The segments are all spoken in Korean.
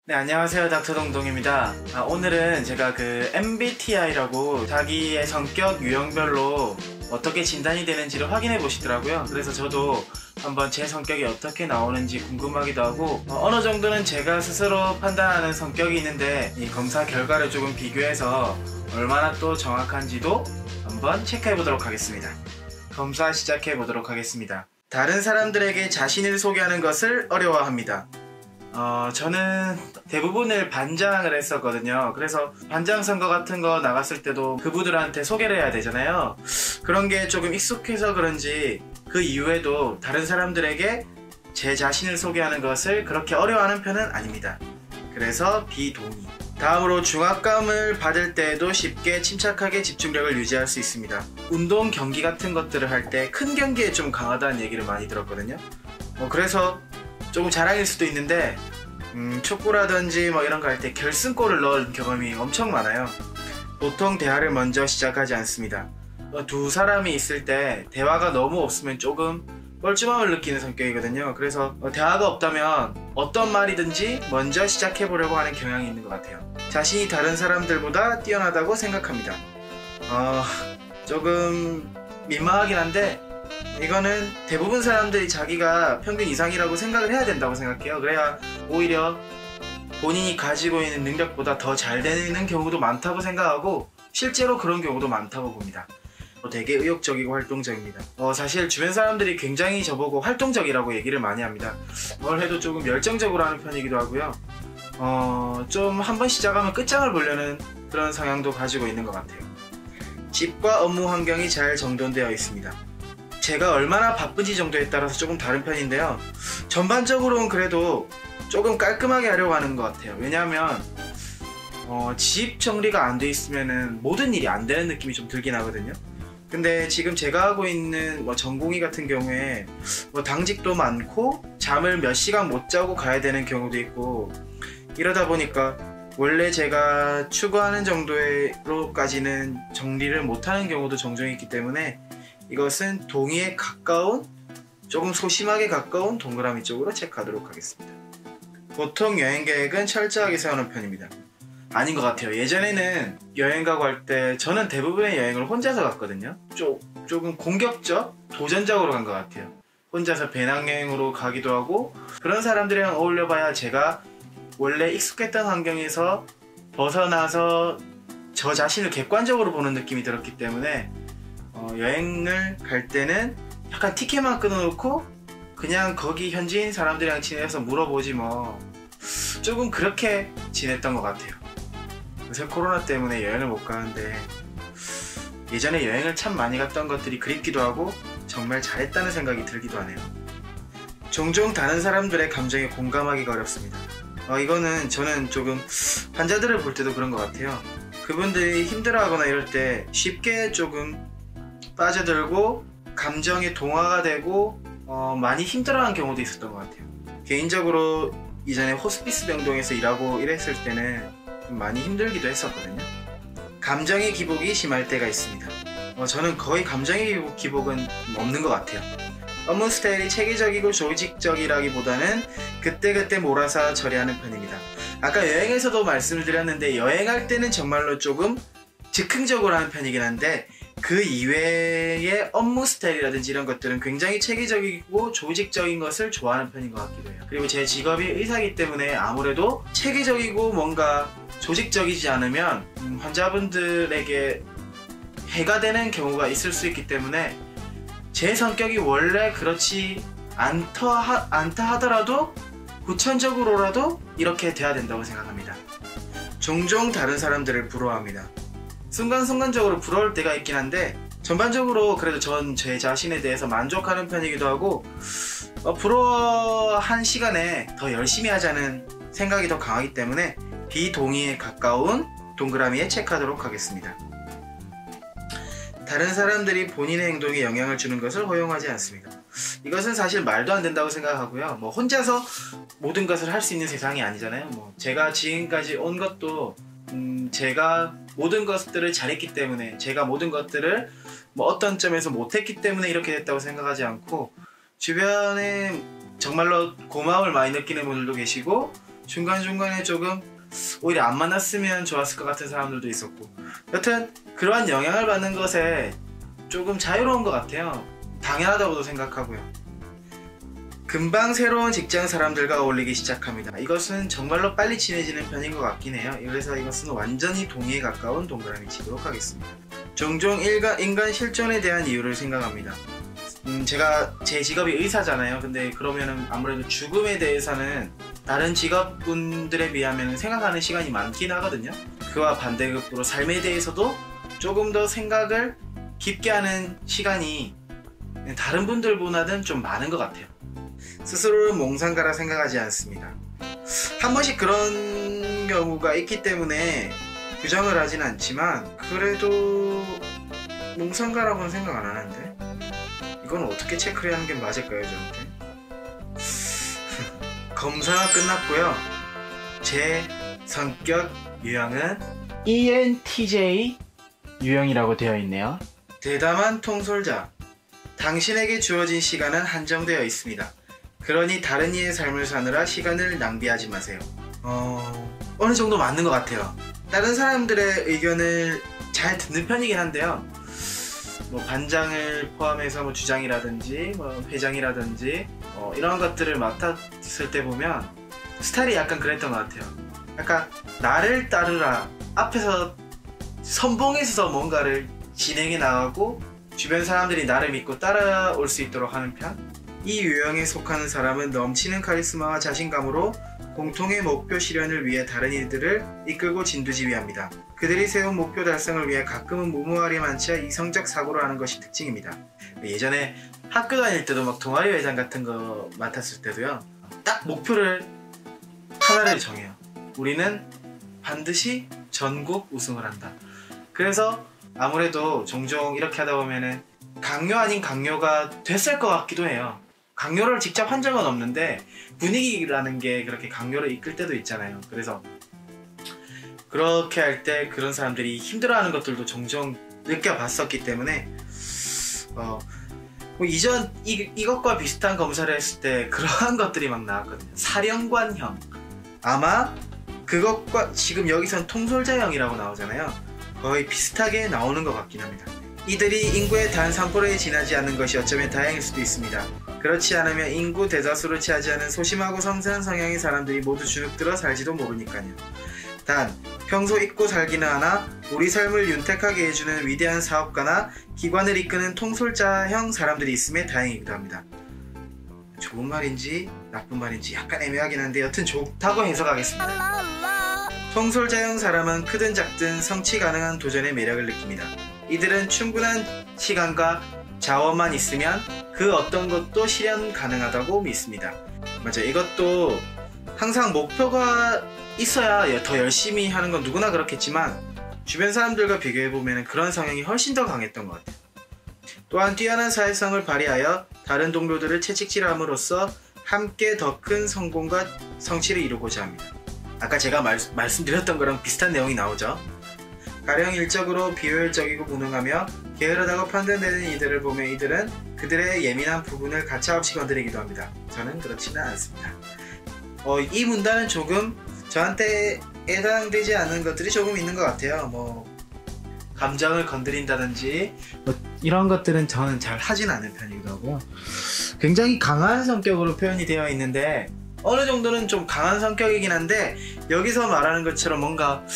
네, 안녕하세요. 닥터동동입니다. 오늘은 제가 그 MBTI라고 자기의 성격 유형별로 어떻게 진단이 되는지를 확인해 보시더라고요. 그래서 저도 한번 제 성격이 어떻게 나오는지 궁금하기도 하고 어느 정도는 제가 스스로 판단하는 성격이 있는데 이 검사 결과를 조금 비교해서 얼마나 또 정확한지도 한번 체크해 보도록 하겠습니다. 검사 시작해 보도록 하겠습니다. 다른 사람들에게 자신을 소개하는 것을 어려워합니다. 저는 대부분을 반장을 했었거든요. 그래서 반장 선거 같은 거 나갔을 때도 그분들한테 소개를 해야 되잖아요. 그런 게 조금 익숙해서 그런지 그 이후에도 다른 사람들에게 제 자신을 소개하는 것을 그렇게 어려워하는 편은 아닙니다. 그래서 비동의. 다음으로 중압감을 받을 때에도 쉽게 침착하게 집중력을 유지할 수 있습니다. 운동 경기 같은 것들을 할 때 큰 경기에 좀 강하다는 얘기를 많이 들었거든요. 그래서 조금 자랑일 수도 있는데 축구라든지 뭐 이런 거 할 때 결승골을 넣은 경험이 엄청 많아요. 보통 대화를 먼저 시작하지 않습니다. 두 사람이 있을 때 대화가 너무 없으면 조금 뻘쭘함을 느끼는 성격이거든요. 그래서 대화가 없다면 어떤 말이든지 먼저 시작해 보려고 하는 경향이 있는 것 같아요. 자신이 다른 사람들보다 뛰어나다고 생각합니다. 조금 민망하긴 한데 이거는 대부분 사람들이 자기가 평균 이상이라고 생각을 해야 된다고 생각해요. 그래야 오히려 본인이 가지고 있는 능력보다 더 잘 되는 경우도 많다고 생각하고 실제로 그런 경우도 많다고 봅니다. 되게 의욕적이고 활동적입니다. 사실 주변 사람들이 굉장히 저보고 활동적이라고 얘기를 많이 합니다. 뭘 해도 조금 열정적으로 하는 편이기도 하고요. 좀 한번 시작하면 끝장을 보려는 그런 성향도 가지고 있는 것 같아요. 집과 업무 환경이 잘 정돈되어 있습니다. 제가 얼마나 바쁜지 정도에 따라서 조금 다른 편인데요. 전반적으로는 그래도 조금 깔끔하게 하려고 하는 것 같아요. 왜냐하면 집 정리가 안 돼 있으면 모든 일이 안 되는 느낌이 좀 들긴 하거든요. 근데 지금 제가 하고 있는 전공의 같은 경우에 당직도 많고 잠을 몇 시간 못 자고 가야 되는 경우도 있고 이러다 보니까 원래 제가 추구하는 정도로까지는 정리를 못하는 경우도 종종 있기 때문에 이것은 동의에 가까운, 조금 소심하게 가까운 동그라미 쪽으로 체크하도록 하겠습니다. 보통 여행 계획은 철저하게 세우는 편입니다. 아닌 것 같아요. 예전에는 여행 가고 할 때 저는 대부분의 여행을 혼자서 갔거든요. 조금 공격적, 도전적으로 간 것 같아요. 혼자서 배낭여행으로 가기도 하고 그런 사람들이랑 어울려봐야 제가 원래 익숙했던 환경에서 벗어나서 저 자신을 객관적으로 보는 느낌이 들었기 때문에 여행을 갈 때는 약간 티켓만 끊어놓고 그냥 거기 현지인 사람들이랑 지내서 물어보지 뭐 조금 그렇게 지냈던 것 같아요. 요새 코로나 때문에 여행을 못 가는데 예전에 여행을 참 많이 갔던 것들이 그립기도 하고 정말 잘했다는 생각이 들기도 하네요. 종종 다른 사람들의 감정에 공감하기가 어렵습니다. 이거는 저는 조금 환자들을 볼 때도 그런 것 같아요. 그분들이 힘들어하거나 이럴 때 쉽게 조금 빠져들고 감정에 동화가 되고 많이 힘들어하는 경우도 있었던 것 같아요. 개인적으로 이전에 호스피스 병동에서 일하고 이랬을 때는 좀 많이 힘들기도 했었거든요. 감정의 기복이 심할 때가 있습니다. 저는 거의 감정의 기복은 없는 것 같아요. 업무 스타일이 체계적이고 조직적이라기보다는 그때그때 몰아서 처리하는 편입니다. 아까 여행에서도 말씀을 드렸는데 여행할 때는 정말로 조금 즉흥적으로 하는 편이긴 한데 그 이외의 업무 스타일이라든지 이런 것들은 굉장히 체계적이고 조직적인 것을 좋아하는 편인 것 같기도 해요. 그리고 제 직업이 의사이기 때문에 아무래도 체계적이고 뭔가 조직적이지 않으면 환자분들에게 해가 되는 경우가 있을 수 있기 때문에 제 성격이 원래 그렇지 않다 하더라도 후천적으로라도 이렇게 돼야 된다고 생각합니다. 종종 다른 사람들을 부러워합니다. 순간순간적으로 부러울 때가 있긴 한데 전반적으로 그래도 전 제 자신에 대해서 만족하는 편이기도 하고 부러워한 시간에 더 열심히 하자는 생각이 더 강하기 때문에 비동의에 가까운 동그라미에 체크하도록 하겠습니다. 다른 사람들이 본인의 행동에 영향을 주는 것을 허용하지 않습니다. 이것은 사실 말도 안 된다고 생각하고요. 혼자서 모든 것을 할 수 있는 세상이 아니잖아요. 제가 지금까지 온 것도 제가 모든 것들을 잘했기 때문에 제가 모든 것들을 어떤 점에서 못했기 때문에 이렇게 됐다고 생각하지 않고 주변에 정말로 고마움을 많이 느끼는 분들도 계시고 중간중간에 조금 오히려 안 만났으면 좋았을 것 같은 사람들도 있었고, 여튼 그러한 영향을 받는 것에 조금 자유로운 것 같아요. 당연하다고도 생각하고요. 금방 새로운 직장 사람들과 어울리기 시작합니다. 이것은 정말로 빨리 친해지는 편인 것 같긴 해요. 그래서 이것은 완전히 동의에 가까운 동그라미 치도록 하겠습니다. 종종 인간 실존에 대한 이유를 생각합니다. 제가 제 직업이 의사잖아요. 근데 그러면은 아무래도 죽음에 대해서는 다른 직업분들에 비하면 생각하는 시간이 많긴 하거든요. 그와 반대급부로 삶에 대해서도 조금 더 생각을 깊게 하는 시간이 다른 분들보다는 좀 많은 것 같아요. 스스로를 몽상가라 생각하지 않습니다. 한 번씩 그런 경우가 있기 때문에 부정을 하진 않지만, 그래도 몽상가라고는 생각 안 하는데 이건 어떻게 체크를 하는 게 맞을까요, 저한테? 검사가 끝났고요. 제 성격 유형은 ENTJ 유형이라고 되어 있네요. 대담한 통솔자. 당신에게 주어진 시간은 한정되어 있습니다. 그러니 다른 이의 삶을 사느라 시간을 낭비하지 마세요. 어느 정도 맞는 것 같아요. 다른 사람들의 의견을 잘 듣는 편이긴 한데요. 뭐 반장을 포함해서 뭐 주장이라든지 뭐 회장이라든지 이런 것들을 맡았을 때 보면 스타일이 약간 그랬던 것 같아요. 약간 나를 따르라, 앞에서 선봉에서 뭔가를 진행해 나가고 주변 사람들이 나를 믿고 따라올 수 있도록 하는 편? 이 유형에 속하는 사람은 넘치는 카리스마와 자신감으로 공통의 목표 실현을 위해 다른 이들을 이끌고 진두지휘합니다. 그들이 세운 목표 달성을 위해 가끔은 무모하리 많지 이성적 사고를 하는 것이 특징입니다. 예전에 학교 다닐 때도 막 동아리 회장 같은 거 맡았을 때도요, 딱 목표를 하나를 정해요. 우리는 반드시 전국 우승을 한다. 그래서 아무래도 종종 이렇게 하다 보면은 강요 아닌 강요가 됐을 것 같기도 해요. 강요를 직접 한 적은 없는데 분위기라는 게 그렇게 강요를 이끌 때도 있잖아요. 그래서 그렇게 할 때 그런 사람들이 힘들어하는 것들도 종종 느껴봤었기 때문에 뭐 이전 이것과 비슷한 검사를 했을 때 그러한 것들이 막 나왔거든요. 사령관형. 아마 그것과 지금 여기선 통솔자형이라고 나오잖아요. 거의 비슷하게 나오는 것 같긴 합니다. 이들이 인구의 단 3%에 지나지 않는 것이 어쩌면 다행일 수도 있습니다. 그렇지 않으면 인구 대다수를 차지하는 소심하고 섬세한 성향의 사람들이 모두 주눅들어 살지도 모르니까요. 단 평소 잊고 살기는 하나 우리 삶을 윤택하게 해주는 위대한 사업가나 기관을 이끄는 통솔자형 사람들이 있음에 다행이기도 합니다. 좋은 말인지 나쁜 말인지 약간 애매하긴 한데 여튼 좋다고 해석하겠습니다. 통솔자형 사람은 크든 작든 성취 가능한 도전의 매력을 느낍니다. 이들은 충분한 시간과 자원만 있으면 그 어떤 것도 실현 가능하다고 믿습니다. 맞아, 이것도 항상 목표가 있어야 더 열심히 하는 건 누구나 그렇겠지만 주변 사람들과 비교해보면 그런 성향이 훨씬 더 강했던 것 같아요. 또한 뛰어난 사회성을 발휘하여 다른 동료들을 채찍질함으로써 함께 더 큰 성공과 성취를 이루고자 합니다. 아까 제가 말씀드렸던 거랑 비슷한 내용이 나오죠. 가령 일적으로 비효율적이고 무능하며 게으르다고 편견되는 이들을 보면 이들은 그들의 예민한 부분을 가차없이 건드리기도 합니다. 저는 그렇지는 않습니다. 이 문단은 조금 저한테 해당되지 않는 것들이 조금 있는 것 같아요. 뭐 감정을 건드린다든지 뭐 이런 것들은 저는 잘 하진 않는 편이기도 하고요. 굉장히 강한 성격으로 표현이 되어 있는데 어느 정도는 좀 강한 성격이긴 한데 여기서 말하는 것처럼 뭔가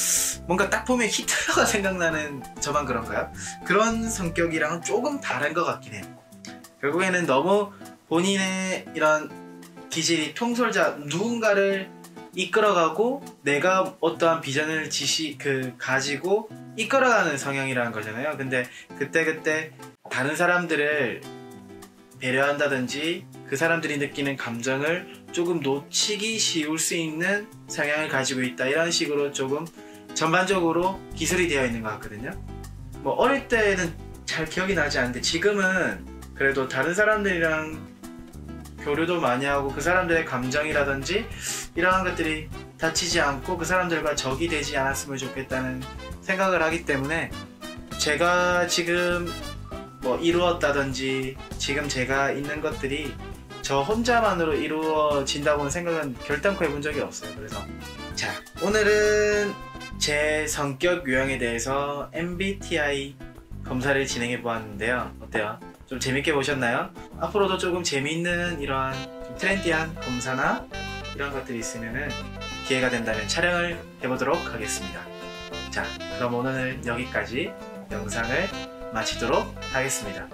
딱 보면 히틀러가 생각나는 저만 그런가요? 그런 성격이랑은 조금 다른 것 같긴 해요. 결국에는 너무 본인의 이런 기질이 통솔자, 누군가를 이끌어가고 내가 어떠한 비전을 가지고 이끌어가는 성향이라는 거잖아요. 근데 그때 다른 사람들을 배려한다든지 그 사람들이 느끼는 감정을 조금 놓치기 쉬울 수 있는 성향을 가지고 있다, 이런 식으로 조금 전반적으로 기술이 되어 있는 것 같거든요. 뭐 어릴 때는 잘 기억이 나지 않는데 지금은 그래도 다른 사람들이랑 교류도 많이 하고 그 사람들의 감정이라든지 이러한 것들이 다치지 않고 그 사람들과 적이 되지 않았으면 좋겠다는 생각을 하기 때문에 제가 지금 뭐 이루었다든지 지금 제가 있는 것들이 저 혼자만으로 이루어진다고는 생각은 결단코 해본 적이 없어요. 그래서 자, 오늘은 제 성격 유형에 대해서 MBTI 검사를 진행해 보았는데요. 어때요? 좀 재밌게 보셨나요? 앞으로도 조금 재미있는 이러한 좀 트렌디한 검사나 이런 것들이 있으면은 기회가 된다면 촬영을 해보도록 하겠습니다. 자, 그럼 오늘은 여기까지 영상을 마치도록 하겠습니다.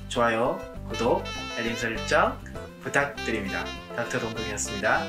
좋아요, 구독, 알림 설정 부탁드립니다. 닥터 동동이었습니다.